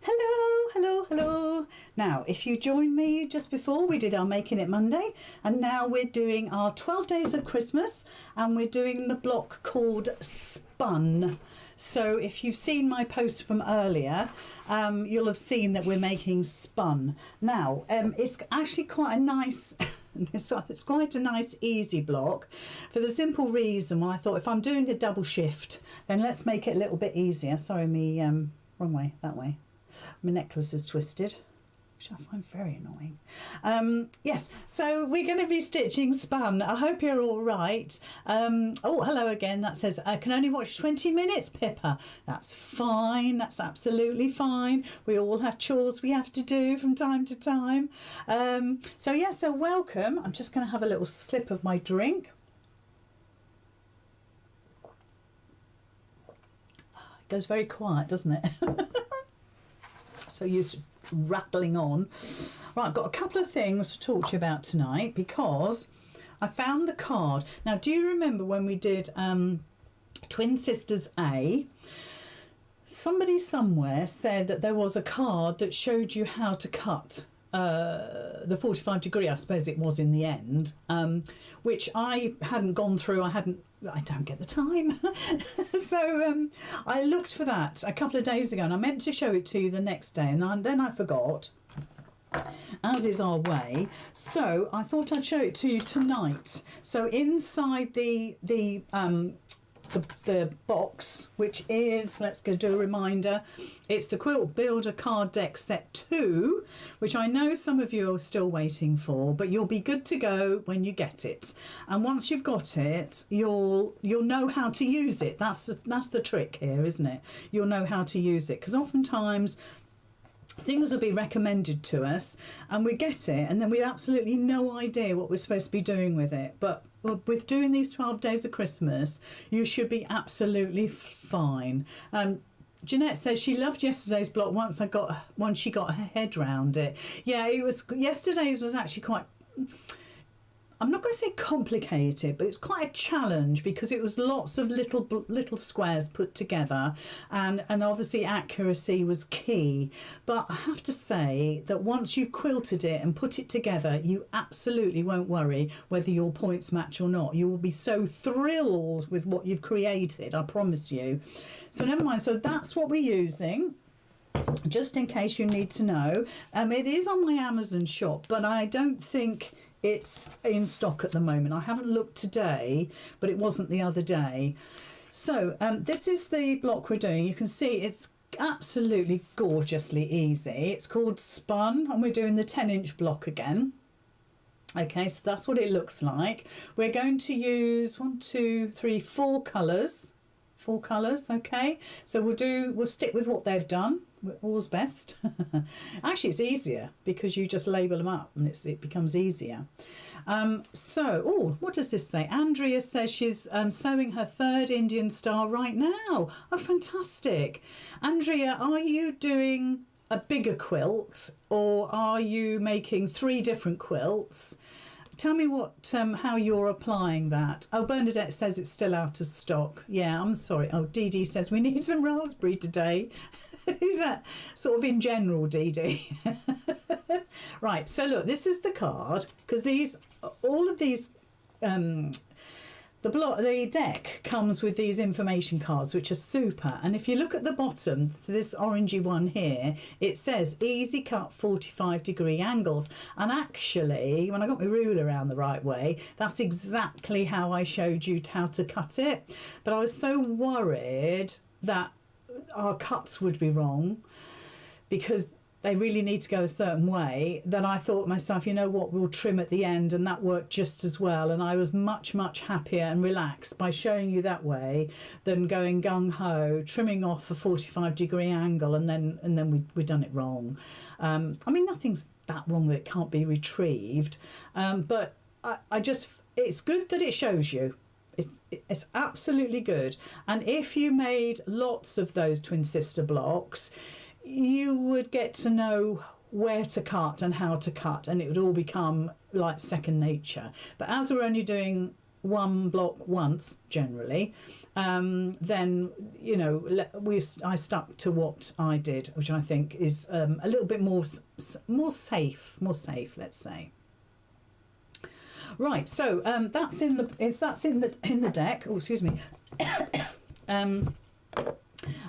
Hello, hello, hello. Now, if you joined me just before, we did our Making It Monday, and now we're doing our 12 Days of Christmas, and we're doing the block called Spun. So if you've seen my post from earlier, you'll have seen that we're making Spun. Now, it's actually quite a nice... it's quite a nice easy block for the simple reason, well, I thought if I'm doing a double shift, then let's make it a little bit easier. Sorry, me wrong way, that way. My necklace is twisted, which I find very annoying. Yes, so we're going to be stitching Spun. I hope you're all right. Oh, hello again. That says, I can only watch 20 minutes, Pippa. That's fine. That's absolutely fine. We all have chores we have to do from time to time. So, yeah, so welcome. I'm just going to have a little sip of my drink. It goes very quiet, doesn't it? So used to rattling on. Right, I've got a couple of things to talk to you about tonight because I found the card. Now, do you remember when we did Twin Sisters A? Somebody somewhere said that there was a card that showed you how to cut the 45 degree, I suppose it was in the end, which I hadn't gone through. I don't get the time. So I looked for that a couple of days ago and I meant to show it to you the next day, and then I forgot, as is our way. So I thought I'd show it to you tonight. So inside the box, which is, let's go do a reminder, it's the Quilt Builder Card Deck Set 2, which I know some of you are still waiting for, but you'll be good to go when you get it. And once you've got it, you'll know how to use it. That's the trick here, isn't it? You'll know how to use it, because oftentimes things will be recommended to us and we get it and then we have absolutely no idea what we're supposed to be doing with it. But with doing these 12 days of Christmas, you should be absolutely fine. Jeanette says she loved yesterday's block once she got her head round it. Yeah, yesterday's was actually quite, I'm not going to say complicated, but it's quite a challenge because it was lots of little squares put together, and obviously accuracy was key. But I have to say that once you've quilted it and put it together, you absolutely won't worry whether your points match or not. You will be so thrilled with what you've created, I promise you. So never mind. So that's what we're using, just in case you need to know. It is on my Amazon shop, but I don't think it's in stock at the moment. I haven't looked today, but it wasn't the other day. So this is the block we're doing. You can see it's absolutely gorgeously easy. It's called Spun, and we're doing the 10-inch block again. Okay, so that's what it looks like. We're going to use 4 colours. 4 colours, okay. So we'll stick with what they've done. All's best. Actually, it's easier because you just label them up and it becomes easier. So, what does this say? Andrea says she's sewing her 3rd Indian star right now. Oh, fantastic. Andrea, are you doing a bigger quilt or are you making 3 different quilts? Tell me how you're applying that. Oh, Bernadette says it's still out of stock. Yeah, I'm sorry. Oh, Dee Dee says we need some raspberry today. Is that sort of in general, Dee Dee? Right, so look, this is the card, because all of these, the deck comes with these information cards, which are super. And if you look at the bottom, this orangey one here, it says easy cut 45 degree angles. And actually, when I got my ruler around the right way, that's exactly how I showed you how to cut it. But I was so worried that our cuts would be wrong because they really need to go a certain way, then I thought to myself, you know what, we'll trim at the end, and that worked just as well. And I was much happier and relaxed by showing you that way than going gung-ho, trimming off a 45 degree angle and then we done it wrong. I mean, nothing's that wrong that it can't be retrieved, but it's good that it shows you. It's absolutely good. And if you made lots of those twin sister blocks, you would get to know where to cut and how to cut, and it would all become like second nature. But as we're only doing one block once generally, then you know I stuck to what I did, which I think is a little bit more safe, let's say. Right, so that's in the deck. Oh, excuse me. And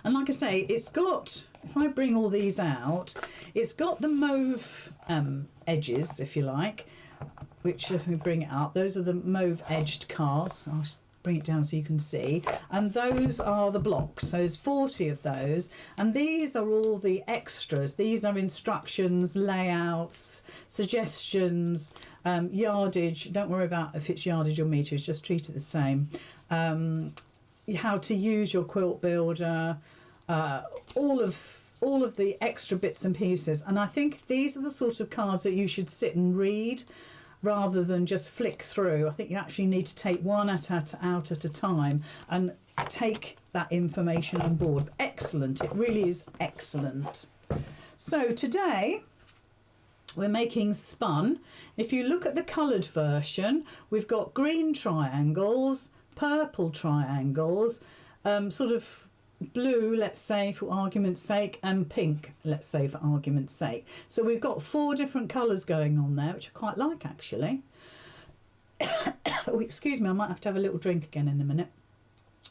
like I say, it's got, if I bring all these out, it's got the mauve edges, if you like, which, let me bring it up, those are the mauve edged cards. I'll bring it down so you can see, and those are the blocks. So there's 40 of those, and these are all the extras. These are instructions, layouts, suggestions, yardage. Don't worry about if it's yardage or meters, just treat it the same. How to use your quilt builder, all of the extra bits and pieces. And I think these are the sort of cards that you should sit and read rather than just flick through. I think you actually need to take one out at a time and take that information on board. Excellent, it really is excellent. So today we're making Spun. If you look at the coloured version, we've got green triangles, purple triangles, sort of blue, let's say for argument's sake, and pink, let's say for argument's sake. So we've got 4 different colours going on there, which I quite like actually. Oh, excuse me, I might have to have a little drink again in a minute.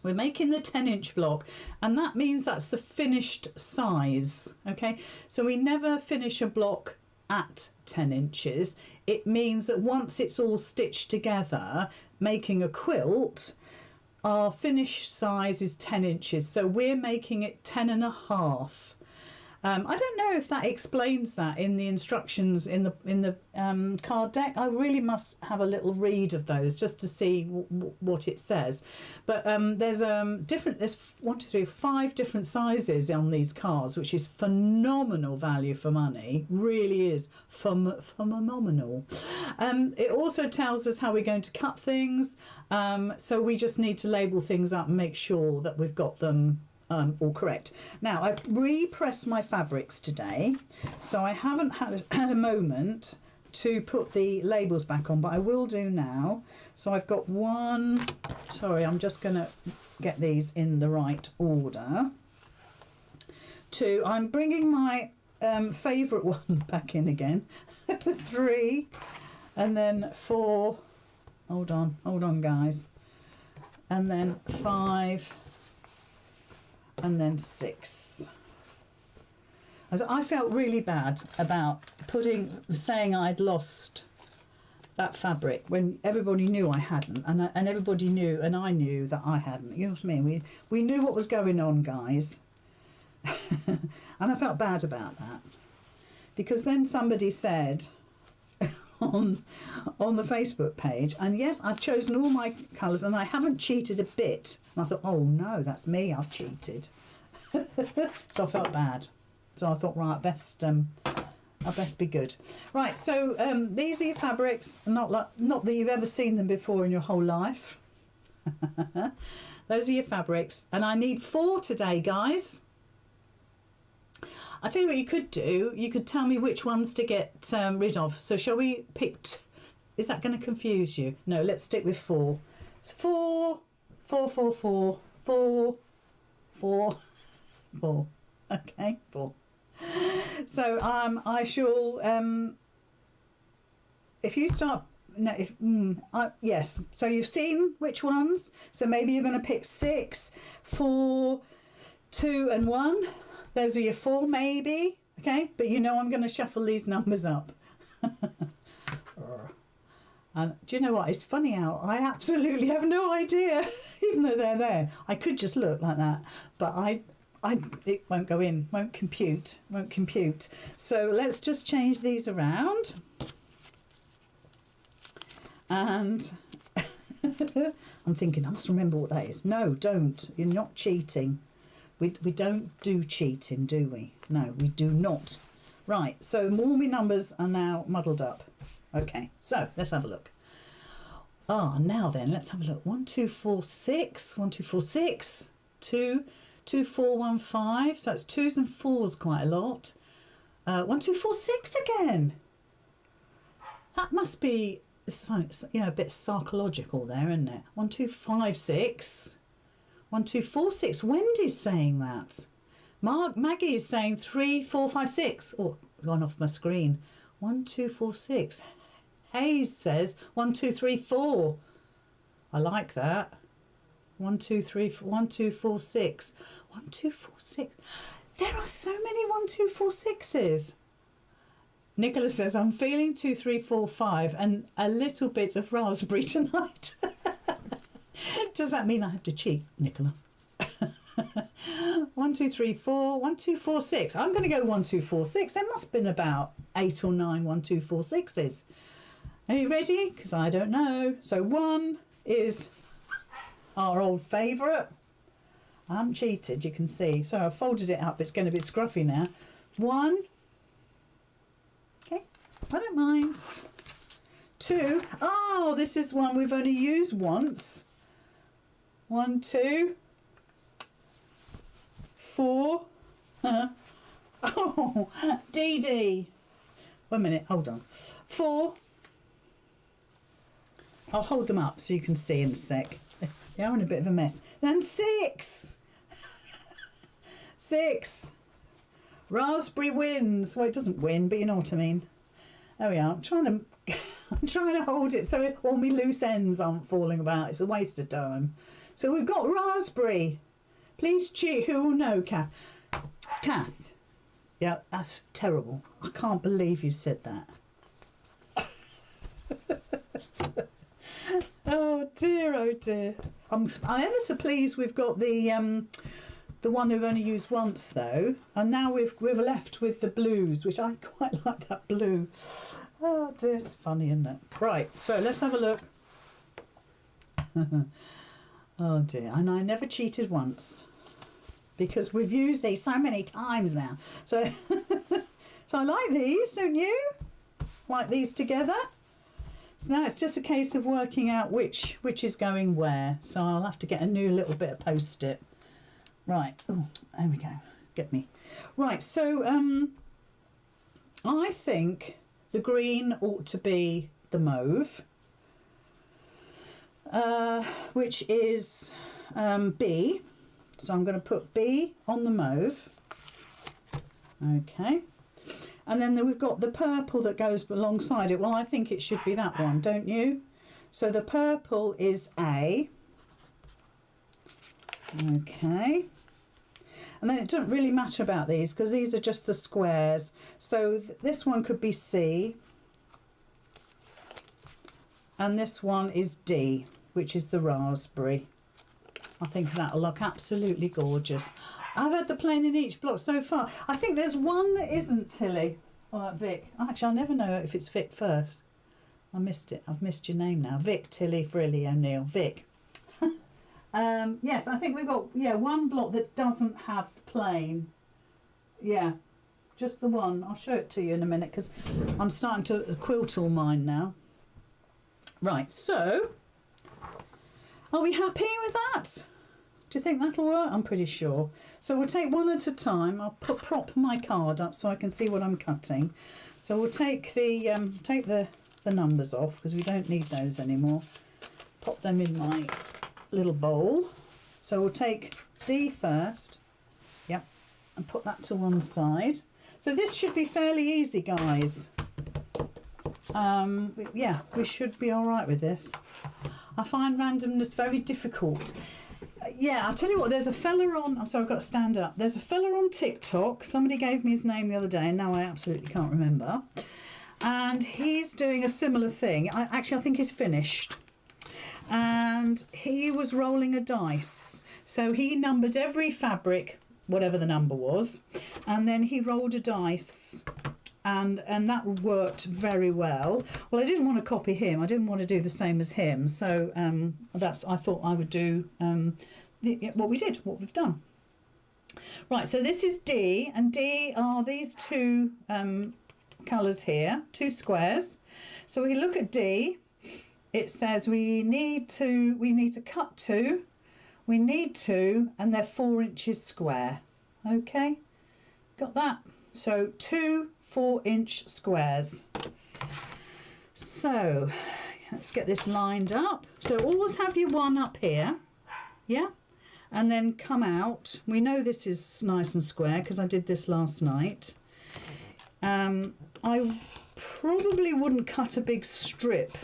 We're making the 10-inch block, and that means that's the finished size. Okay, so we never finish a block at 10 inches. It means that once it's all stitched together, making a quilt, our finished size is 10 inches, so we're making it 10.5. I don't know if that explains that in the instructions in the card deck. I really must have a little read of those just to see what it says. But there's 5 different sizes on these cards, which is phenomenal value for money. Really is phenomenal. It also tells us how we're going to cut things. So we just need to label things up and make sure that we've got them all correct. Now, I've repressed my fabrics today, so I haven't had a moment to put the labels back on, but I will do now. So I've got one, sorry, I'm just going to get these in the right order. 2, I'm bringing my favourite one back in again. 3, and then 4, hold on guys, and then 5, and then 6. I felt really bad about saying I'd lost that fabric when everybody knew I hadn't, and everybody knew, and I knew that I hadn't. You know what I mean? We knew what was going on, guys. And I felt bad about that, because then somebody said on the Facebook page, and yes, I've chosen all my colours and I haven't cheated a bit. And I thought, oh no, that's me, I've cheated. So I felt bad. So I thought, right, I best be good. Right, so these are your fabrics, not that you've ever seen them before in your whole life. Those are your fabrics, and I need 4 today, guys. I'll tell you what you could do. You could tell me which ones to get rid of. So shall we pick is that going to confuse you? No, let's stick with 4. It's 4, 4, 4, 4, 4, 4, 4. Okay, 4. So I shall, if you start, no, if, yes, so you've seen which ones. So maybe you're going to pick 6, 4, 2 and 1. Those are your 4 maybe, okay? But you know I'm going to shuffle these numbers up. And do you know what? It's funny how I absolutely have no idea, even though they're there. I could just look like that, but it won't go in, won't compute. So let's just change these around. And I'm thinking, I must remember what that is. No, don't. You're not cheating. We don't do cheating, do we? No, we do not. Right, so all my numbers are now muddled up. Okay, so let's have a look. Now then, let's have a look. 1, 2, 4, 6. 1, 2, 4, 6. 2, 2, 4, 1, 5. So that's 2s and 4s quite a lot. 1, 2, 4, 6 again. That must be it's, you know, a bit psychological there, isn't it? 1, 2, 5, 6. 1, 2, 4, 6. Wendy's saying that. Maggie is saying 3, 4, 5, 6. Oh, gone off my screen. 1, 2, 4, 6. Hayes says 1, 2, 3, 4. I like that. 1, 2, 3, 1, 2, 4, 6. 1, 2, 4, 6. There are so many 1, 2, 4, 6s. Nicola says, I'm feeling 2, 3, 4, 5 and a little bit of raspberry tonight. Does that mean I have to cheat, Nicola? 1, 2, 3, 4. 1, 2, 4, 6. I'm going to go 1, 2, 4, 6. There must have been about 8 or 9 1, 2, 4, 6s. Are you ready? Because I don't know. So 1 is our old favourite. I haven't cheated, you can see. So I've folded it up. It's going to be scruffy now. 1. Okay, I don't mind. 2. Oh, this is one we've only used once. 1, 2, 4. Oh, Dee Dee. 1 minute, hold on. 4. I'll hold them up so you can see in a sec. They are in a bit of a mess. Then 6. 6. Raspberry wins. Well, it doesn't win, but you know what I mean. There we are. I'm trying to hold it so all my loose ends aren't falling about. It's a waste of time. So we've got raspberry. Please cheat. Who will know, Kath? Kath. Yeah, that's terrible. I can't believe you said that. Oh dear, oh dear. I'm ever so pleased we've got the one we've only used once though, and now we're left with the blues, which I quite like that blue. Oh dear, it's funny, isn't it? Right, so let's have a look. Oh dear, and I never cheated once because we've used these so many times now. So, so I like these, don't you? Like these together. So now it's just a case of working out which is going where. So I'll have to get a new little bit of post-it. Right, oh, there we go. Get me. Right, so I think the green ought to be the mauve, which is B. So I'm going to put B on the mauve. Okay. And then we've got the purple that goes alongside it. Well, I think it should be that one, don't you? So the purple is A. Okay. And then it doesn't really matter about these because these are just the squares. So this one could be C. And this one is D, which is the raspberry. I think that'll look absolutely gorgeous. I've had the plain in each block so far. I think there's one that isn't Tilly. Or Vic. Actually, I never know if it's Vic first. I missed it. I've missed your name now. Vic, Tilly, Frilly, O'Neill. Vic. Yes, I think we've got, yeah, one block that doesn't have plain. Yeah, just the one. I'll show it to you in a minute because I'm starting to quilt all mine now. Right, so are we happy with that? Do you think that'll work? I'm pretty sure. So we'll take one at a time. I'll prop my card up so I can see what I'm cutting. So we'll take the numbers off because we don't need those anymore. Pop them in my little bowl. So we'll take D first. Yep. And put that to one side. So this should be fairly easy, guys. Yeah, we should be all right with this. I find randomness very difficult. Yeah, I'll tell you what, there's a fella on, I'm sorry, I've got to stand up. There's a fella on TikTok, somebody gave me his name the other day and now I absolutely can't remember. And he's doing a similar thing. I think he's finished. And he was rolling a dice. So he numbered every fabric, whatever the number was, and then he rolled a dice. And that worked very well. Well, I didn't want to copy him. I didn't want to do the same as him. So I thought I would do what we've done. Right, so this is D, and D are these two colours here, two squares. So we look at D. It says we need to cut two, we need two, and they're 4 inches square. Okay, got that? So 2 4-inch squares. So let's get this lined up. So always have your one up here, yeah, and then come out. We know this is nice and square because I did this last night. I probably wouldn't cut a big strip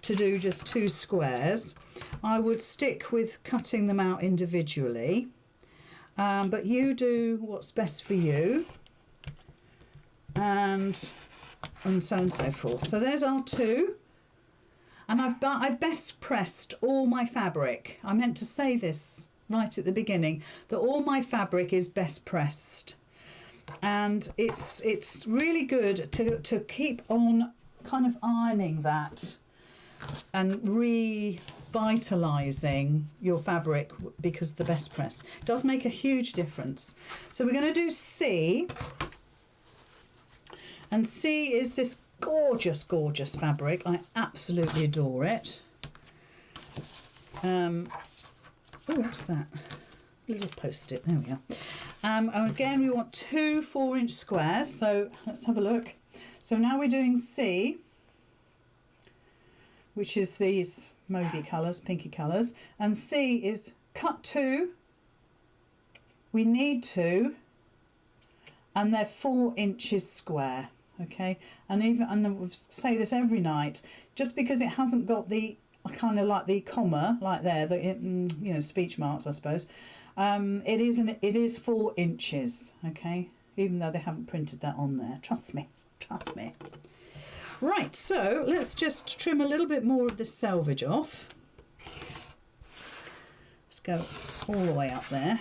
to do just 2 squares. I would stick with cutting them out individually, but you do what's best for you, and so on and so forth. So there's our 2, and I've best pressed all my fabric. I meant to say this right at the beginning, that all my fabric is best pressed, and it's really good to keep on kind of ironing that and revitalizing your fabric, because the best press does make a huge difference. So we're going to do C, and C is this gorgeous fabric. I absolutely adore it. Oh, what's that? Little post-it, there we are. And again, we want 2 4-inch squares, so let's have a look. So now we're doing C, which is these mauvey colours, pinky colours, and C is cut 2, we need 2, and they're 4 inches square, okay? And we say this every night, just because it hasn't got the kind of like the comma like there, the you know, speech marks, I suppose. It is 4 inches, okay? Even though they haven't printed that on there, trust me. Right, so let's just trim a little bit more of this selvage off. Let's go all the way up there,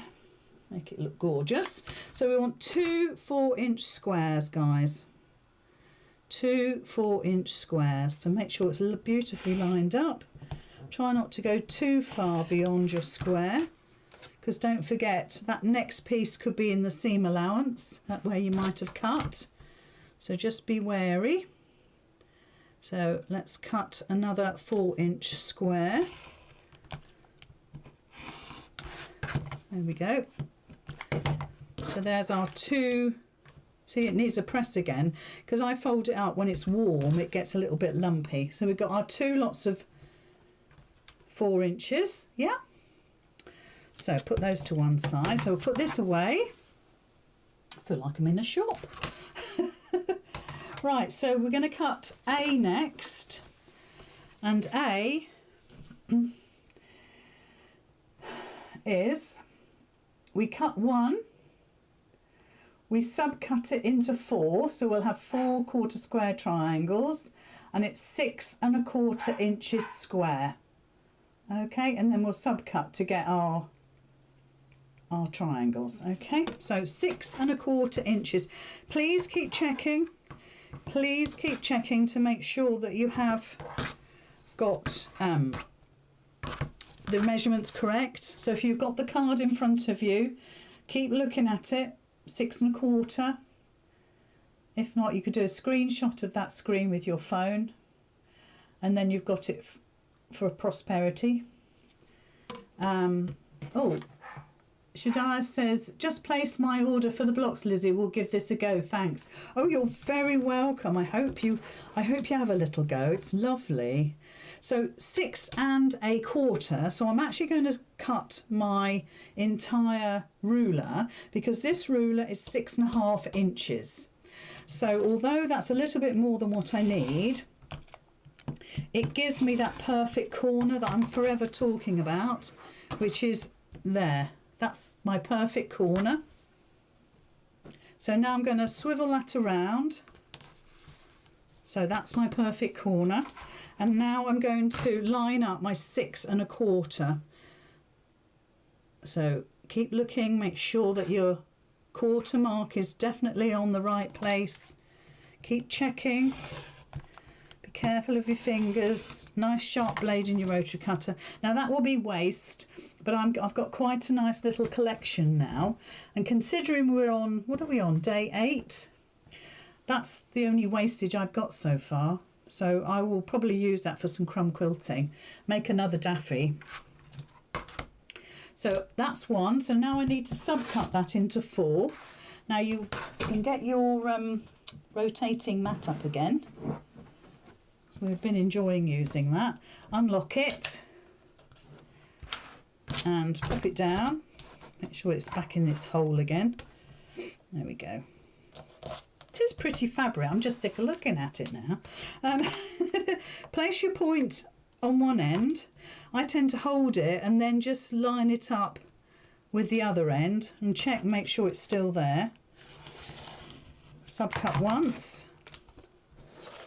make it look gorgeous. So we want 2 4-inch squares, guys. 2 4-inch squares. So make sure it's beautifully lined up. Try not to go too far beyond your square, because don't forget that next piece could be in the seam allowance, that where you might have cut. So just be wary. So let's cut another 4-inch square. There we go. So there's our 2. See, it needs a press again, because I fold it up when it's warm, it gets a little bit lumpy. So we've got our 2 lots of 4 inches, yeah. So put those to one side. So we'll put this away. I feel like I'm in a shop. Right, so we're going to cut A next, and A is, we cut 1, we subcut it into 4, so we'll have 4 quarter square triangles, and it's 6 1/4 inches square. Okay, and then we'll subcut to get our triangles. Okay, so 6 1/4 inches. Please keep checking. Please keep checking to make sure that you have got the measurements correct. So if you've got the card in front of you, keep looking at it. 6 1/4. If not, you could do a screenshot of that screen with your phone, and then you've got it for prosperity. Oh, Shadaya says, just placed my order for the blocks, Lizzie. We'll give this a go. Thanks. Oh, you're very welcome. I hope you have a little go. It's lovely. So 6 1/4. So I'm actually going to cut my entire ruler, because this ruler is 6 1/2 inches. So although that's a little bit more than what I need, it gives me that perfect corner that I'm forever talking about, which is there. That's my perfect corner. So now I'm going to swivel that around. So that's my perfect corner. And now I'm going to line up my 6 1/4. So keep looking, make sure that your quarter mark is definitely on the right place. Keep checking. Be careful of your fingers. Nice sharp blade in your rotary cutter. Now that will be waste, but I've got quite a nice little collection now. And considering we're on, what are we on, day 8? That's the only wastage I've got so far. So I will probably use that for some crumb quilting. Make another daffy. So that's one. So now I need to subcut that into 4. Now you can get your rotating mat up again. We've been enjoying using that. Unlock it and pop it down. Make sure it's back in its hole again. There we go. It is pretty fabric. I'm just sick of looking at it now. Place your point on one end. I tend to hold it and then just line it up with the other end and check, make sure it's still there. Subcut once.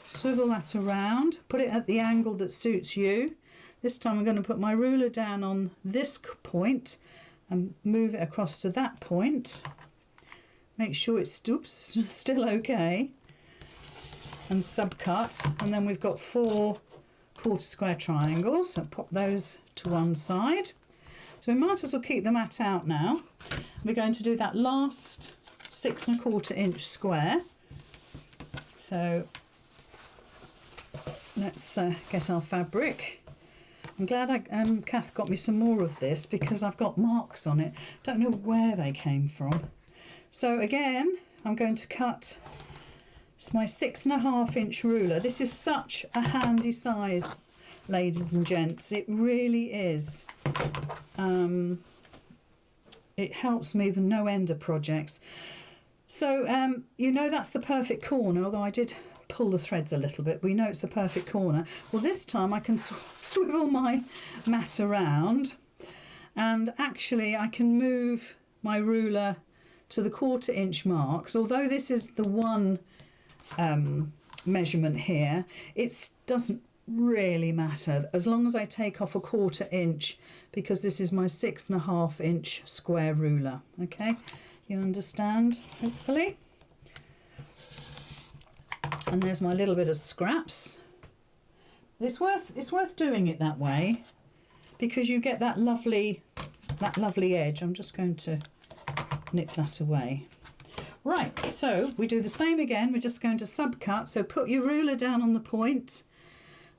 Swivel that around. Put it at the angle that suits you. This time I'm going to put my ruler down on this point and move it across to that point. Make sure it's still okay. And subcut. And then we've got 4 quarter square triangles. So pop those to one side. So we might as well keep the mat out now. We're going to do that last 6 1/4 inch square. So let's get our fabric. I'm glad Kath got me some more of this because I've got marks on it. Don't know where they came from. So again, I'm going to cut. It's my 6 1/2 inch ruler. This is such a handy size, ladies and gents. It really is. It helps me with no ender projects. So you know that's the perfect corner, although I did pull the threads a little bit. We know it's the perfect corner. Well, this time I can swivel my mat around and actually I can move my ruler to the 1/4 inch marks. Although this is the one measurement here, it doesn't really matter as long as I take off a 1/4 inch because this is my 6 1/2 inch square ruler. Okay, you understand, hopefully. And there's my little bit of scraps. It's worth doing it that way because you get that lovely edge. I'm just going to nip that away. Right, so we do the same again. We're just going to subcut. So put your ruler down on the point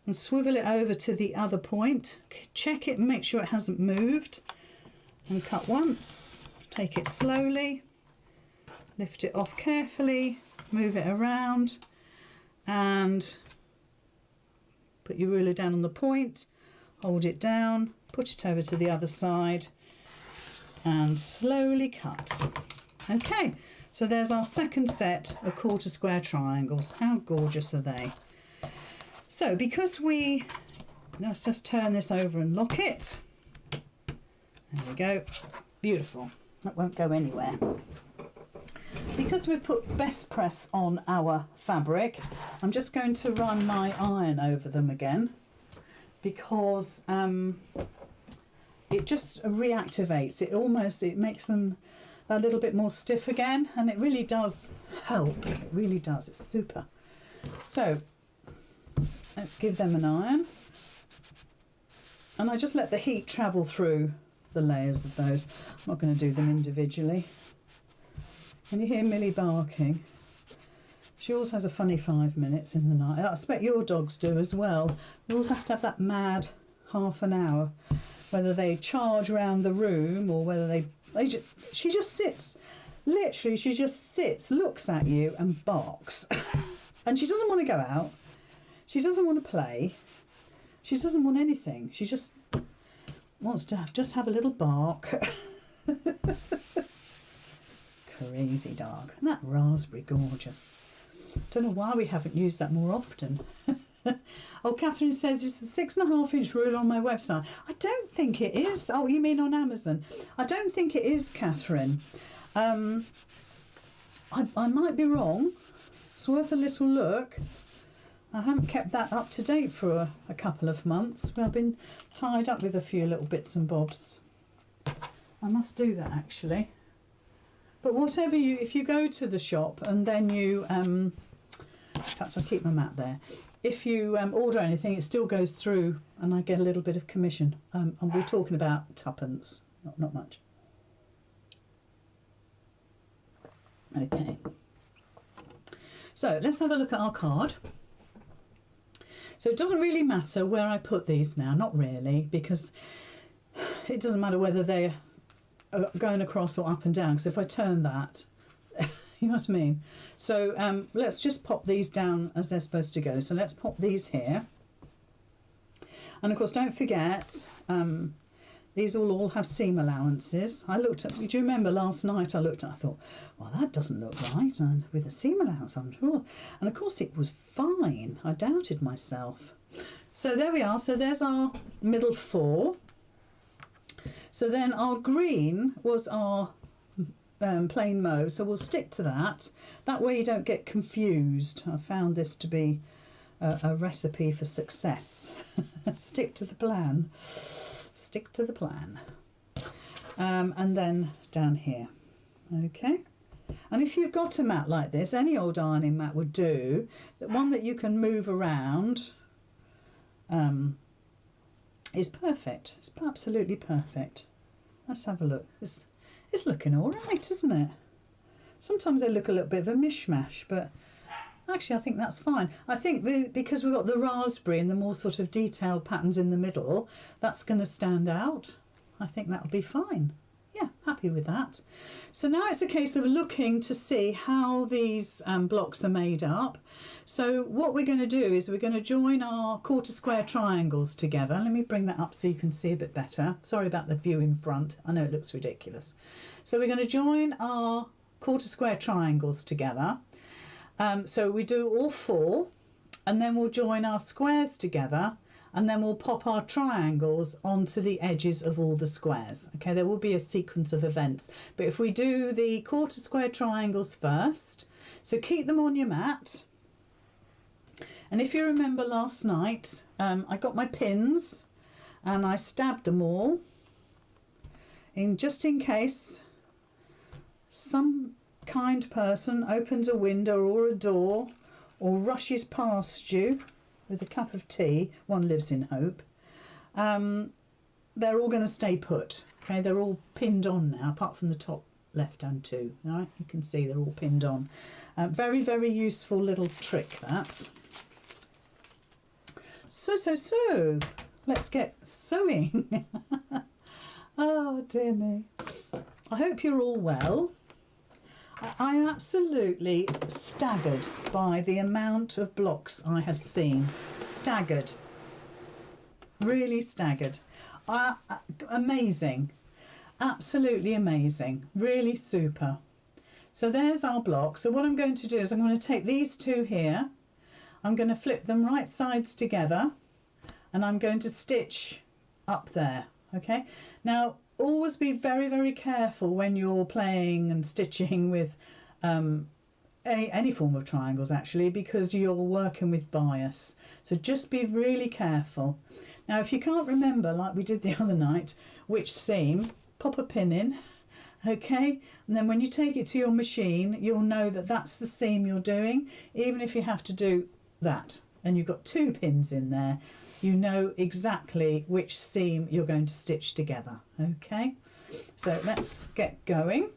and swivel it over to the other point. Check it and make sure it hasn't moved. And cut once. Take it slowly. Lift it off carefully. Move it around. And put your ruler down on the point. Hold it down. Put it over to the other side. And slowly cut. Okay. So there's our second set of 1/4 square triangles. How gorgeous are they? So because let's just turn this over and lock it. There we go. Beautiful. That won't go anywhere. Because we've put best press on our fabric, I'm just going to run my iron over them again because it just reactivates. It makes them a little bit more stiff again, and it really does help. It really does. It's super. So let's give them an iron, and I just let the heat travel through the layers of those. I'm not going to do them individually. Can you hear Millie barking? She always has a funny 5 minutes in the night. I expect your dogs do as well. They always have to have that mad half an hour, whether they charge around the room or whether she just sits. Literally, she just sits, looks at you and barks. And she doesn't want to go out. She doesn't want to play. She doesn't want anything. She just wants to have a little bark. Crazy dog. And that raspberry, gorgeous. Don't know why we haven't used that more often. Oh, Catherine says it's a 6 1/2 inch ruler on my website. I don't think it is. Oh, you mean on Amazon? I don't think it is, Catherine. I might be wrong. It's worth a little look. I haven't kept that up to date for a couple of months. I've been tied up with a few little bits and bobs. I must do that actually. But whatever if you go to the shop and then you, in fact I'll keep my mat there. If you order anything, it still goes through and I get a little bit of commission. And we're talking about tuppence, not much. Okay. So let's have a look at our card. So it doesn't really matter where I put these now, not really, because it doesn't matter whether they're going across or up and down, because if I turn that, You know what I mean? So let's just pop these down as they're supposed to go. So let's pop these here. And of course, don't forget, these will all have seam allowances. I looked at, do you remember last night I looked at, I thought, well, that doesn't look right. And with a seam allowance, I'm sure. And of course it was fine. I doubted myself. So there we are. So there's our middle 4. So then our green was our plain mauve. So we'll stick to that. That way you don't get confused. I found this to be a recipe for success. Stick to the plan. Stick to the plan. And then down here. Okay. And if you've got a mat like this, any old ironing mat would do. One that you can move around is perfect. It's absolutely perfect. Let's have a look. It's looking all right, isn't it? Sometimes they look a little bit of a mishmash, but actually I think that's fine. I think because we've got the raspberry and the more sort of detailed patterns in the middle, that's going to stand out. I think that'll be fine. Yeah, happy with that. So now it's a case of looking to see how these blocks are made up. So what we're going to do is we're going to join our quarter square triangles together. Let me bring that up so you can see a bit better. Sorry about the view in front. I know it looks ridiculous. So we're going to join our quarter square triangles together. So we do all 4, and then we'll join our squares together, and then we'll pop our triangles onto the edges of all the squares. Okay, there will be a sequence of events, but if we do the quarter square triangles first, so keep them on your mat. And if you remember last night, I got my pins and I stabbed them all just in case some kind person opens a window or a door or rushes past you with a cup of tea. One lives in hope. They're all going to stay put. Okay, they're all pinned on now, apart from the top left and 2. All right, you can see they're all pinned on. Very, very useful little trick, that. So let's get sewing. Oh dear me. I hope you're all well. I am absolutely staggered by the amount of blocks I have seen. Staggered. Really staggered. Amazing. Absolutely amazing. Really super. So there's our block. So what I'm going to do is I'm going to take these 2 here. I'm going to flip them right sides together. And I'm going to stitch up there. Okay. Now, always be very, very careful when you're playing and stitching with any form of triangles, actually, because you're working with bias. So just be really careful. Now, if you can't remember, like we did the other night, which seam, pop a pin in, okay? And then when you take it to your machine, you'll know that that's the seam you're doing, even if you have to do that. And you've got 2 pins in there. You know exactly which seam you're going to stitch together. Okay, so let's get going.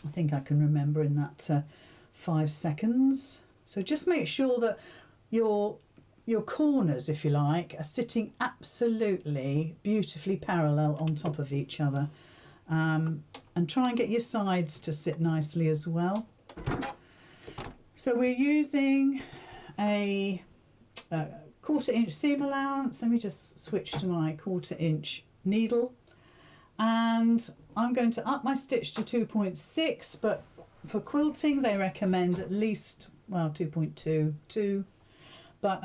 I think I can remember in that 5 seconds. So just make sure that your corners, if you like, are sitting absolutely beautifully parallel on top of each other. And try and get your sides to sit nicely as well. So we're using a 1/4 inch seam allowance. Let me just switch to my 1/4 inch needle, and I'm going to up my stitch to 2.6, but for quilting they recommend at least, well, 2.22, but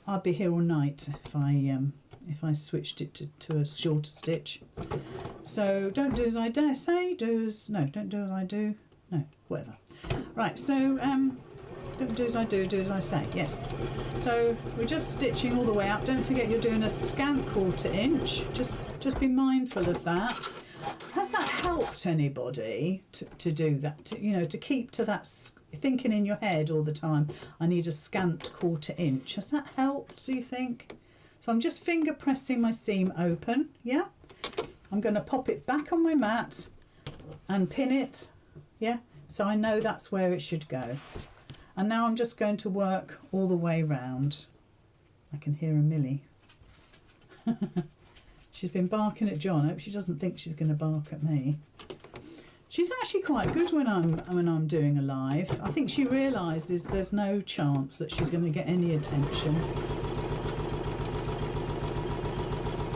I'll be here all night if I switched it to a shorter stitch. So don't do as I dare say, don't do as I do, no, whatever. Right, so don't do as I do as I say, yes. So we're just stitching all the way up. Don't forget you're doing a scant 1/4 inch. Just be mindful of that. Has that helped anybody to do that? To keep to that thinking in your head all the time, I need a scant 1/4 inch. Has that helped, do you think? So I'm just finger pressing my seam open, yeah? I'm going to pop it back on my mat and pin it, yeah? So I know that's where it should go. And now I'm just going to work all the way round. I can hear a Millie. She's been barking at John. I hope she doesn't think she's going to bark at me. She's actually quite good when I'm doing a live. I think she realises there's no chance that she's going to get any attention.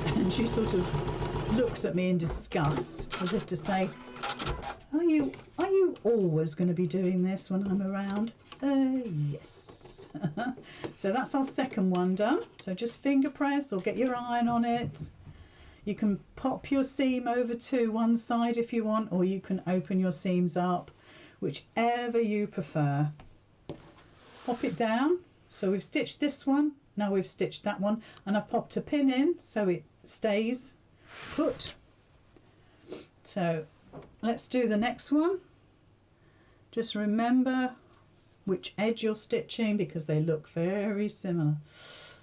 And she sort of looks at me in disgust, as if to say, are you always going to be doing this when I'm around? Yes. So that's our second one done. So just finger press or get your iron on it. You can pop your seam over to one side if you want, or you can open your seams up, whichever you prefer. Pop it down. So we've stitched this one, now we've stitched that one, and I've popped a pin in so it stays put. So let's do the next one. Just remember which edge you're stitching because they look very similar.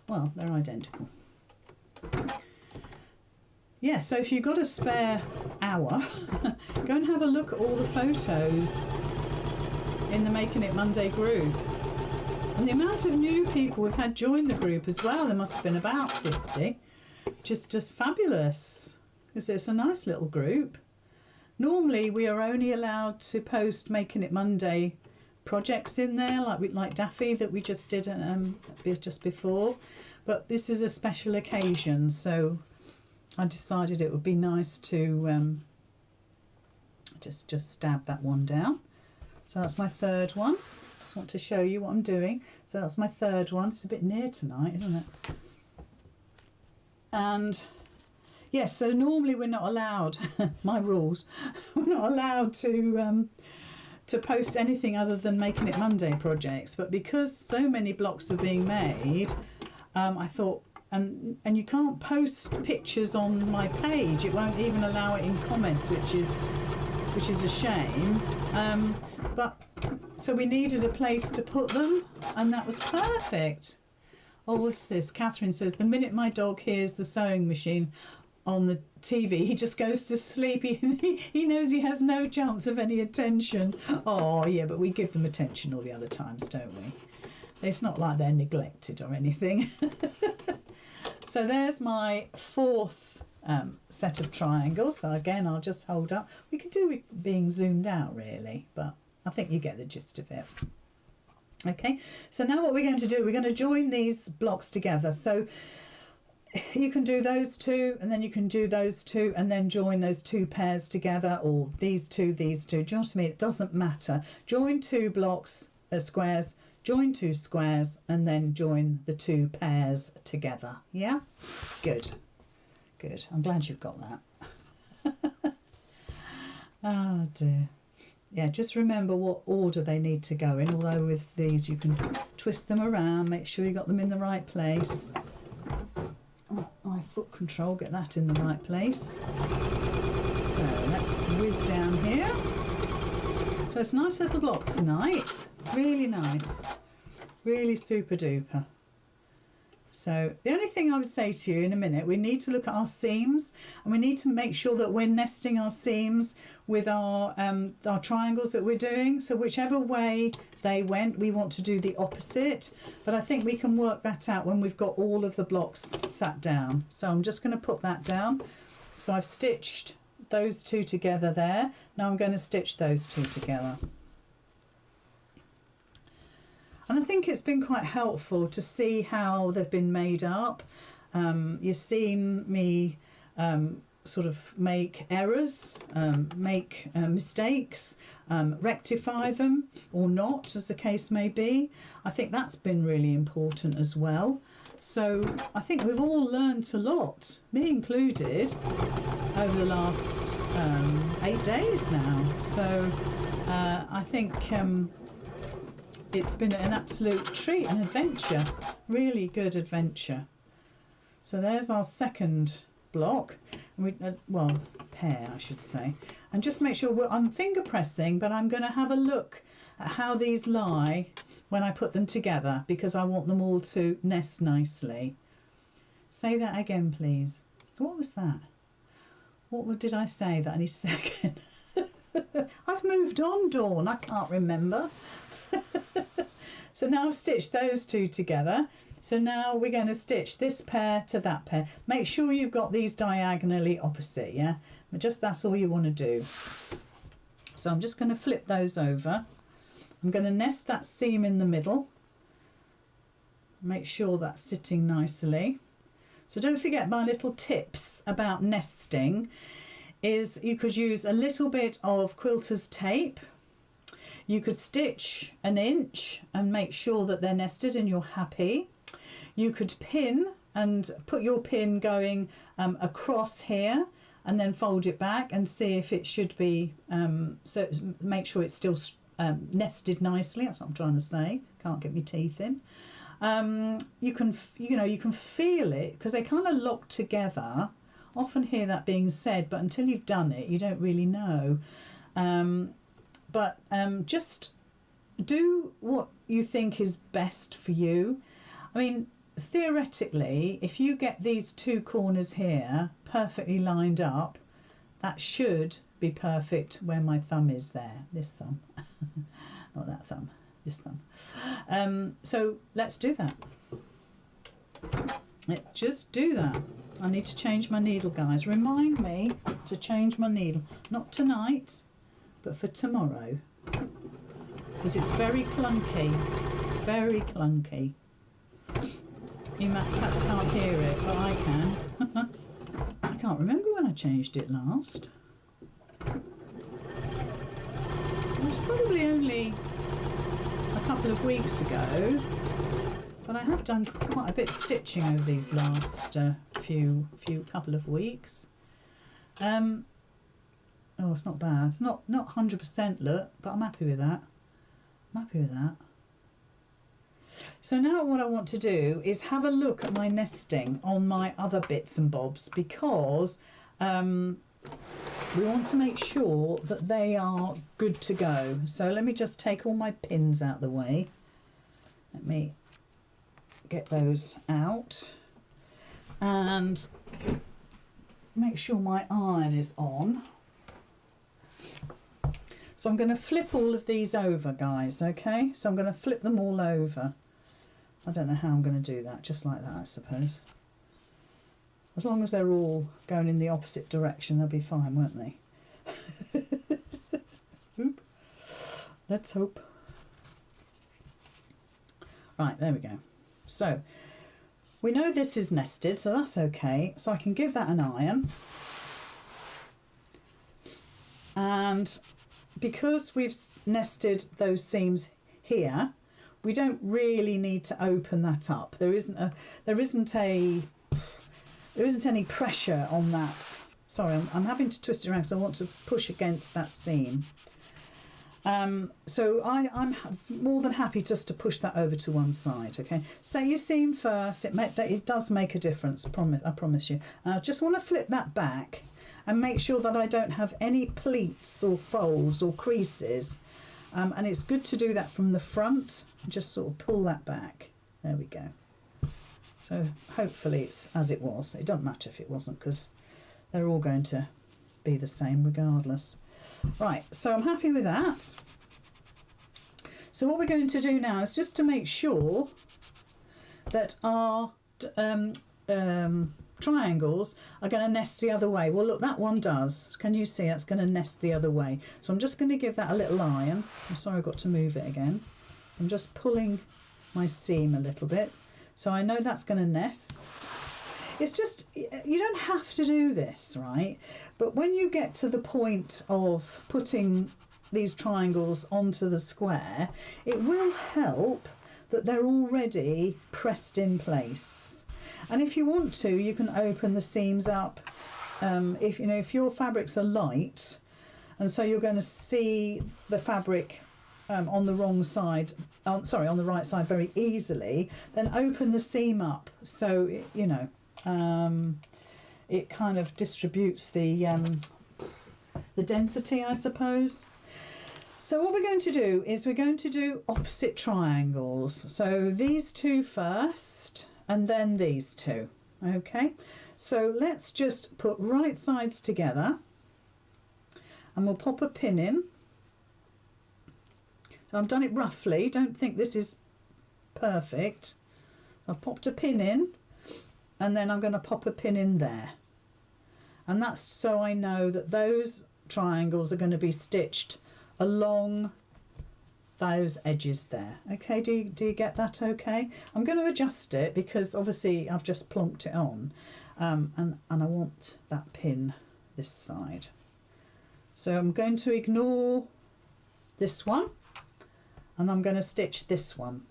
Well, they're identical. Yeah, so if you've got a spare hour, go and have a look at all the photos in the Making It Monday group. And the amount of new people we've had join the group as well, there must have been about 50. Just fabulous, because it's a nice little group. Normally we are only allowed to post Making It Monday projects in there, like Daffy that we just did just before. But this is a special occasion, so I decided it would be nice to just stab that one down. So that's my third one. Just want to show you what I'm doing. So that's my third one. It's a bit near tonight, isn't it? And yes, so normally we're not allowed, my rules, we're not allowed to post anything other than Making It Monday projects. But because so many blocks are being made, I thought, and you can't post pictures on my page. It won't even allow it in comments, which is a shame. But so we needed a place to put them, and that was perfect. Oh, what's this? Catherine says, the minute my dog hears the sewing machine on the TV, he just goes to sleep. He knows he has no chance of any attention. Oh, yeah, but we give them attention all the other times, don't we? It's not like they're neglected or anything. So there's my fourth set of triangles. So again, I'll just hold up. We could do it being zoomed out really, but I think you get the gist of it. Okay, so now what we're going to do, we're going to join these blocks together. So you can do those two, and then you can do those two, and then join those two pairs together, or these two. Do you know what I mean? It doesn't matter. Join two blocks, squares, join two squares, and then join the two pairs together. Yeah? Good. Good. I'm glad you've got that. Oh dear. Yeah, just remember what order they need to go in, although with these you can twist them around, make sure you got them in the right place. Oh, my foot control, get that in the right place. So let's whiz down here. So it's a nice little block tonight, really nice, really super duper. So the only thing I would say to you in a minute, we need to look at our seams, and we need to make sure that we're nesting our seams with our triangles that we're doing. So whichever way they went, we want to do the opposite. But I think we can work that out when we've got all of the blocks sat down. So I'm just going to put that down. So I've stitched those two together there. Now I'm going to stitch those two together. And I think it's been quite helpful to see how they've been made up. You've seen me sort of make errors, make mistakes, rectify them or not, as the case may be. I think that's been really important as well. So I think we've all learned a lot, me included, over the last 8 days now. So I think it's been an absolute treat, an adventure, really good adventure. So there's our second block, well, pair I should say. And just make sure I'm finger pressing, but I'm going to have a look at how these lie when I put them together, because I want them all to nest nicely. Say that again, please. What was that? What did I say that I need to say again? I've moved on, Dawn, I can't remember. So now I've stitched those two together. So now we're going to stitch this pair to that pair. Make sure you've got these diagonally opposite, yeah? But just that's all you want to do. So I'm just going to flip those over. I'm going to nest that seam in the middle. Make sure that's sitting nicely. So don't forget, my little tips about nesting is you could use a little bit of quilter's tape. You could stitch an inch and make sure that they're nested and you're happy. You could pin and put your pin going across here and then fold it back and see if it should be, so make sure it's still nested nicely. That's what I'm trying to say. Can't get my teeth in. You can feel it because they kind of lock together. Often hear that being said, but until you've done it, you don't really know. Just do what you think is best for you. I mean, theoretically, if you get these two corners here perfectly lined up, that should be perfect where my thumb is there. This thumb, not that thumb, this thumb. So let's do that. Let's just do that. I need to change my needle, guys. Remind me to change my needle. Not tonight, but for tomorrow. Because it's very clunky. Very clunky. You perhaps can't hear it, but I can. I can't remember when I changed it last. It was probably only a couple of weeks ago. But I have done quite a bit of stitching over these last few couple of weeks. Oh, it's not bad. Not 100% look, but I'm happy with that. I'm happy with that. So now what I want to do is have a look at my nesting on my other bits and bobs, because we want to make sure that they are good to go. So let me just take all my pins out of the way. Let me get those out and make sure my iron is on. So I'm going to flip all of these over, guys, okay? So I'm going to flip them all over. I don't know how I'm going to do that, just like that, I suppose. As long as they're all going in the opposite direction, they'll be fine, won't they? Oop. Let's hope. Right, there we go. So we know this is nested, so that's okay. So I can give that an iron. And because we've nested those seams here, we don't really need to open that up. There isn't any pressure on that. Sorry, I'm having to twist it around because I want to push against that seam. So I'm more than happy just to push that over to one side, okay? Set your seam first. It does make a difference, I promise you. And I just want to flip that back and make sure that I don't have any pleats or folds or creases. And it's good to do that from the front. Just sort of pull that back. There we go. So hopefully it's as it was. It doesn't matter if it wasn't, because they're all going to be the same regardless. Right, so I'm happy with that. So what we're going to do now is just to make sure that our triangles are going to nest the other way. Well, look, that one does. Can you see? That's going to nest the other way. So I'm just going to give that a little iron. I'm sorry, I've got to move it again. I'm just pulling my seam a little bit. So I know that's going to nest. It's just, you don't have to do this, right? But when you get to the point of putting these triangles onto the square, it will help that they're already pressed in place. And if you want to, you can open the seams up. If your fabrics are light, and so you're going to see the fabric on the wrong side, on the right side very easily, then open the seam up so it kind of distributes the density, I suppose. So what we're going to do is we're going to do opposite triangles. So these two first and then these two. Okay, so let's just put right sides together and we'll pop a pin in. So I've done it roughly, don't think this is perfect. I've popped a pin in and then I'm going to pop a pin in there. And that's so I know that those triangles are going to be stitched along those edges there. Okay, do you get that okay? I'm going to adjust it because obviously I've just plonked it on, and I want that pin this side. So I'm going to ignore this one and I'm going to stitch this one,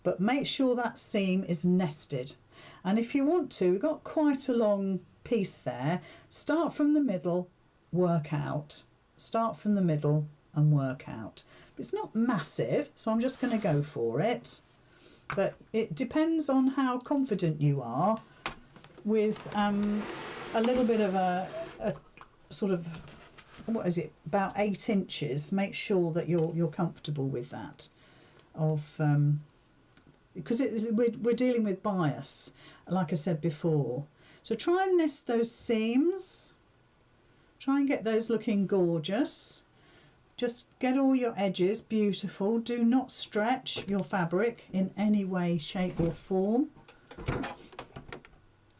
but make sure that seam is nested. And if you want to, we've got quite a long piece there, start from the middle, work out, start from the middle and work out. It's not massive, so I'm just going to go for it, but it depends on how confident you are with a little bit of a sort of, what is it, about 8 inches. Make sure that you're comfortable with that, of because we're dealing with bias, like I said before. So try and nest those seams, try and get those looking gorgeous. Just get all your edges beautiful. Do not stretch your fabric in any way, shape or form.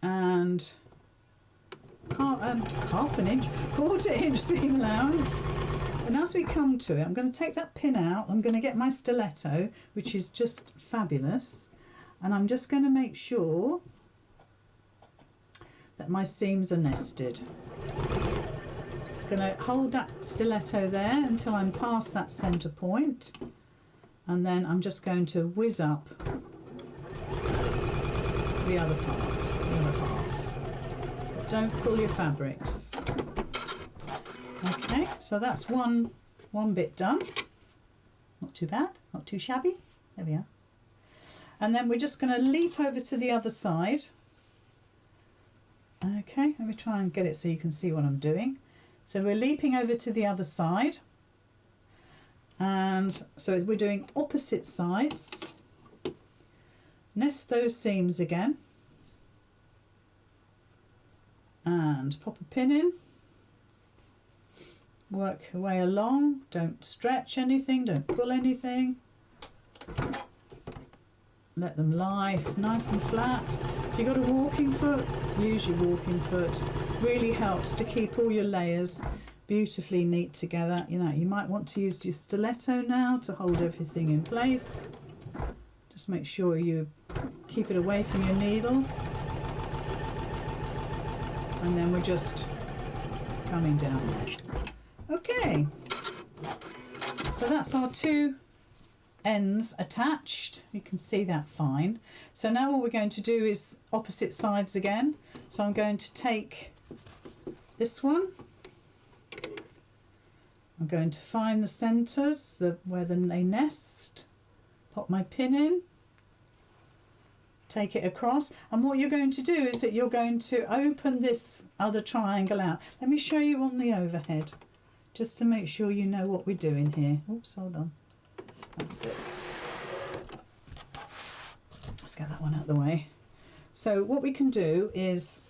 And half an inch, 1/4 inch seam allowance. And as we come to it, I'm going to take that pin out. I'm going to get my stiletto, which is just fabulous. And I'm just going to make sure that my seams are nested. Going to hold that stiletto there until I'm past that centre point, and then I'm just going to whiz up the other part, the other half. But don't pull your fabrics. Okay, so that's one bit done. Not too bad, not too shabby. There we are. And then we're just going to leap over to the other side. Okay, let me try and get it so you can see what I'm doing. So we're leaping over to the other side, and so we're doing opposite sides. Nest those seams again and pop a pin in. Work your way along, don't stretch anything, don't pull anything. Let them lie nice and flat. If you've got a walking foot, use your walking foot. Really helps to keep all your layers beautifully neat together. You know, you might want to use your stiletto now to hold everything in place. Just make sure you keep it away from your needle. And then we're just coming down there. Okay, so that's our 2 ends attached. You can see that fine. So now what we're going to do is opposite sides again. So I'm going to take this one, I'm going to find the centres where they nest, pop my pin in, take it across, and what you're going to do is that you're going to open this other triangle out. Let me show you on the overhead just to make sure you know what we're doing here. Oops, hold on. That's it. Let's get that one out of the way. So what we can do is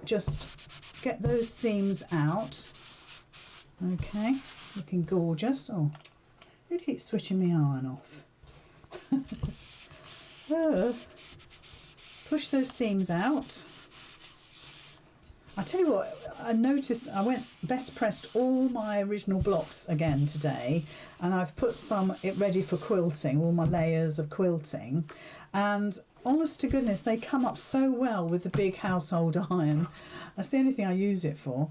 just get those seams out. Okay, looking gorgeous. Oh, who keeps switching my iron off? Push those seams out. I tell you what, I noticed I went best pressed all my original blocks again today, and I've put it ready for quilting, all my layers of quilting, and honest to goodness, they come up so well with the big household iron. That's the only thing I use it for.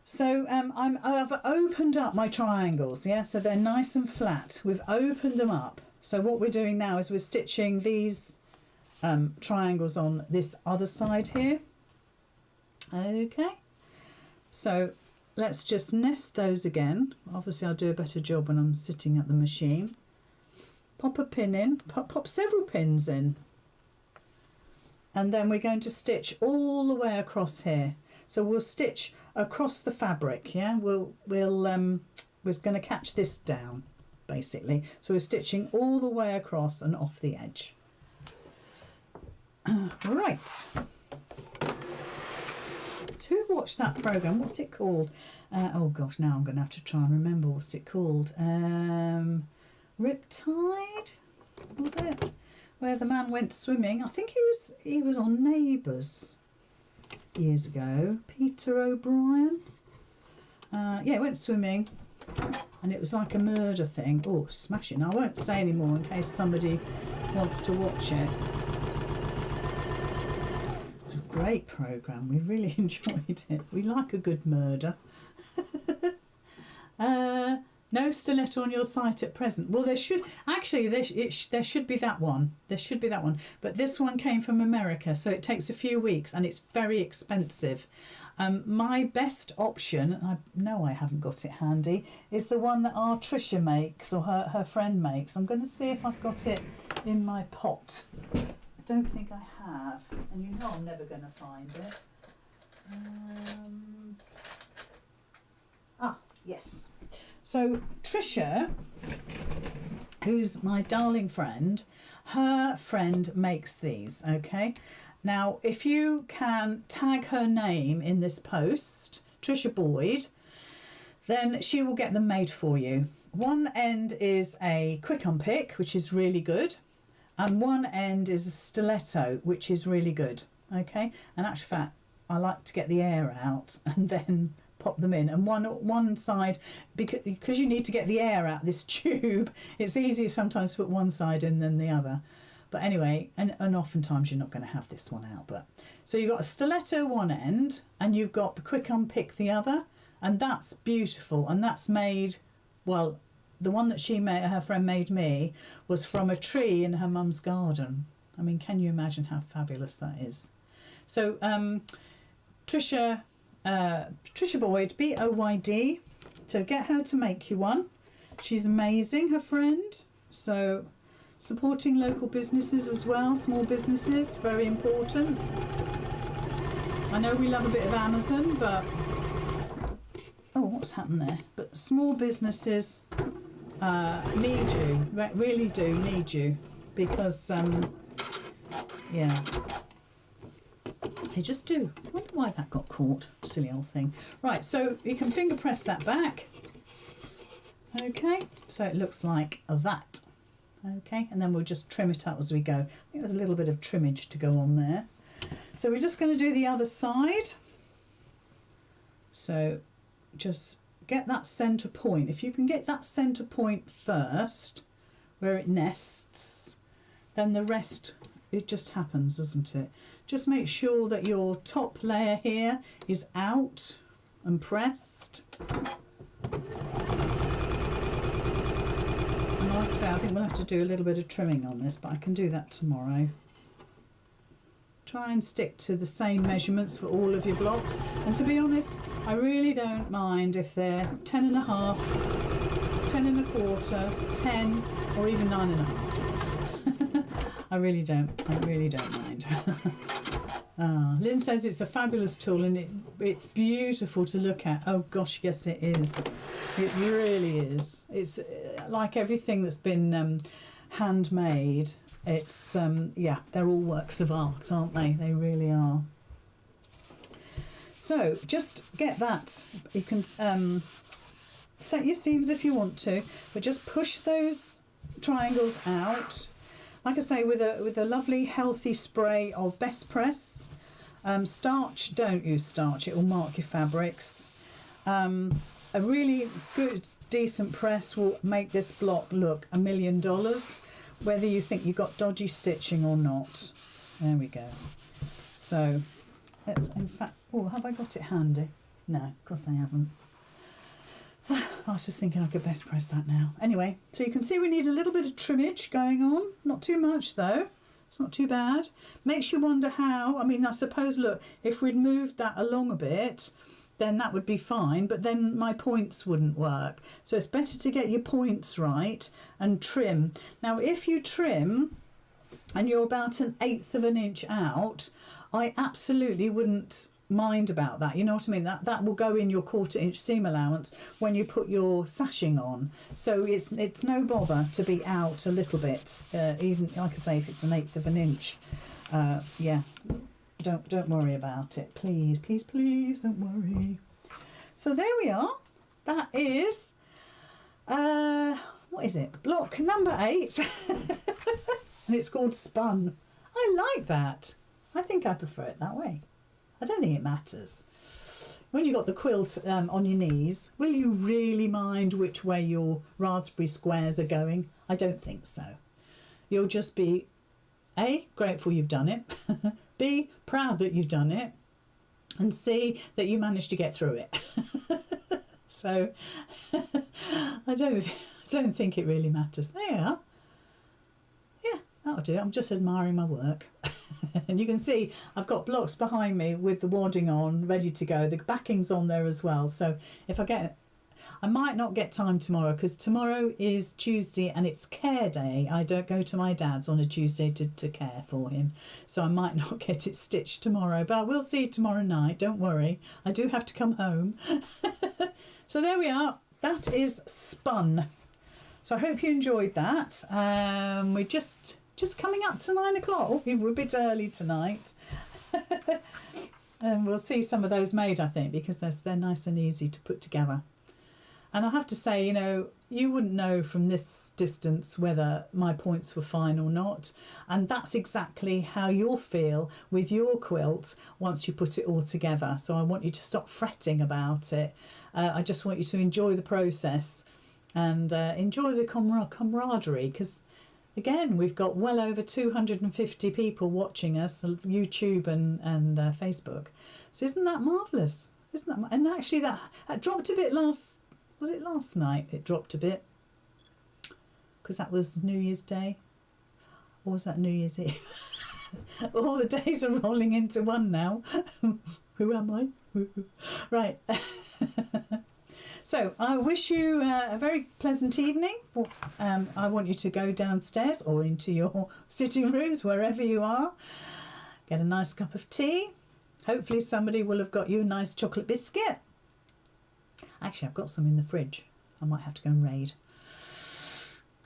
So I've opened up my triangles, yeah, so they're nice and flat. We've opened them up. So what we're doing now is we're stitching these triangles on this other side here. Okay, so let's just nest those again. Obviously I'll do a better job when I'm sitting at the machine. Pop a pin in, pop several pins in, and then we're going to stitch all the way across here. So we'll stitch across the fabric, yeah, we're going to catch this down basically. So we're stitching all the way across and off the edge. Right. So who watched that program? What's it called? Oh gosh, now I'm going to have to try and remember what's it called. Riptide, was it? Where the man went swimming. I think he was on Neighbours years ago. Peter O'Brien. Yeah, went swimming. and it was like a murder thing. Oh, smashing. I won't say any more in case somebody wants to watch it. It was a great programme. We really enjoyed it. We like a good murder. No stiletto on your site at present. Well, there should actually there should be that one. There should be that one. But this one came from America, so it takes a few weeks and it's very expensive. My best option, I know I haven't got it handy, is the one that our Trisha makes, or her friend makes. I'm going to see if I've got it in my pot. I don't think I have, and you know I'm never going to find it. Yes. So Trisha, who's my darling friend, her friend makes these, okay? Now, if you can tag her name in this post, Trisha Boyd, then she will get them made for you. One end is a quick unpick, which is really good, and one end is a stiletto, which is really good, okay? And actually, in fact, I like to get the air out and then pop them in, and one side, because you need to get the air out this tube, it's easier sometimes to put one side in than the other. But anyway, and oftentimes you're not going to have this one out. But so you've got a stiletto one end and you've got the quick unpick the other, and that's beautiful. And that's made, well, the one that she made, her friend made me, was from a tree in her mum's garden. I mean, can you imagine how fabulous that is? So Trisha Boyd, B-O-Y-D, so get her to make you one. She's amazing, her friend. So supporting local businesses as well, small businesses, very important. I know we love a bit of Amazon, but oh, what's happened there? But small businesses need you, really do need you, because yeah, they just do. I wonder why that got caught, silly old thing. Right, so you can finger press that back. Okay, so it looks like that. Okay, and then we'll just trim it up as we go. I think there's a little bit of trimmage to go on there. So we're just going to do the other side. So just get that centre point. If you can get that centre point first, where it nests, then the rest, it just happens, doesn't it? Just make sure that your top layer here is out and pressed. And like I say, I think we'll have to do a little bit of trimming on this, but I can do that tomorrow. Try and stick to the same measurements for all of your blocks. And to be honest, I really don't mind if they're 10.5, 10.25, 10, or even 9.5. I really don't mind. Lynn says it's a fabulous tool and it's beautiful to look at. Oh gosh, yes it is. It really is. It's like everything that's been handmade. It's yeah, they're all works of art, aren't they? They really are. So just get that. You can set your seams if you want to, but just push those triangles out. Like I say, with a lovely healthy spray of Best Press. Starch, don't use starch, it will mark your fabrics. A really good, decent press will make this block look $1 million, whether you think you've got dodgy stitching or not. There we go. So, let's, in fact, oh, have I got it handy? No, of course I haven't. I was just thinking I could best press that now. Anyway, so you can see we need a little bit of trimmage going on. Not too much though. It's not too bad. Makes you wonder how. I mean, I suppose, look, if we'd moved that along a bit, then that would be fine. But then my points wouldn't work. So it's better to get your points right and trim. Now, if you trim and you're about 1/8 of an inch out, I absolutely wouldn't mind about that. You know what I mean? That will go in your 1/4 inch seam allowance when you put your sashing on. So it's no bother to be out a little bit, even like I say, if it's 1/8 of an inch. Yeah, don't worry about it, please, please, please, don't worry. So there we are. That is what is it? Block number 8, and it's called Spun. I like that. I think I prefer it that way. I don't think it matters. when you've got the quilt on your knees, will you really mind which way your raspberry squares are going? I don't think so. You'll just be A, grateful you've done it, B, proud that you've done it, and C, that you managed to get through it. So I don't think it really matters. There you are. Yeah, that'll do. I'm just admiring my work. And you can see I've got blocks behind me with the wadding on, ready to go. The backing's on there as well. So if I might not get time tomorrow, because tomorrow is Tuesday and it's care day. I don't go to my dad's on a Tuesday to care for him. So I might not get it stitched tomorrow, but I will see you tomorrow night. Don't worry. I do have to come home. So there we are. That is Spun. So I hope you enjoyed that. We're just coming up to 9 o'clock. We were a bit early tonight. And we'll see some of those made, I think, because they're nice and easy to put together. And I have to say, you know, you wouldn't know from this distance whether my points were fine or not. And that's exactly how you'll feel with your quilt once you put it all together. So I want you to stop fretting about it. I just want you to enjoy the process and enjoy the camaraderie, because again, we've got well over 250 people watching us on YouTube and Facebook. So isn't that marvellous? And actually that dropped a bit last night? It dropped a bit because that was New Year's Day, or was that New Year's Eve? All the days are rolling into one now. Who am I? Right. So I wish you a very pleasant evening. I want you to go downstairs or into your sitting rooms, wherever you are. Get a nice cup of tea. Hopefully somebody will have got you a nice chocolate biscuit. Actually, I've got some in the fridge. I might have to go and raid.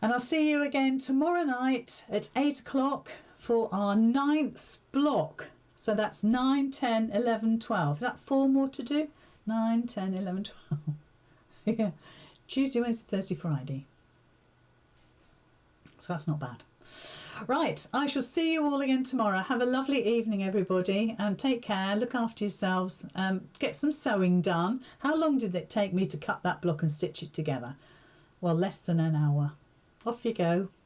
And I'll see you again tomorrow night at 8 o'clock for our 9th block. So that's 9, 10, 11, 12. Is that 4 more to do? 9, 10, 11, 12. Yeah. Tuesday, Wednesday, Thursday, Friday. So that's not bad. Right, I shall see you all again tomorrow. Have a lovely evening, everybody, and take care. Look after yourselves. Get some sewing done. How long did it take me to cut that block and stitch it together? Well, less than an hour. Off you go.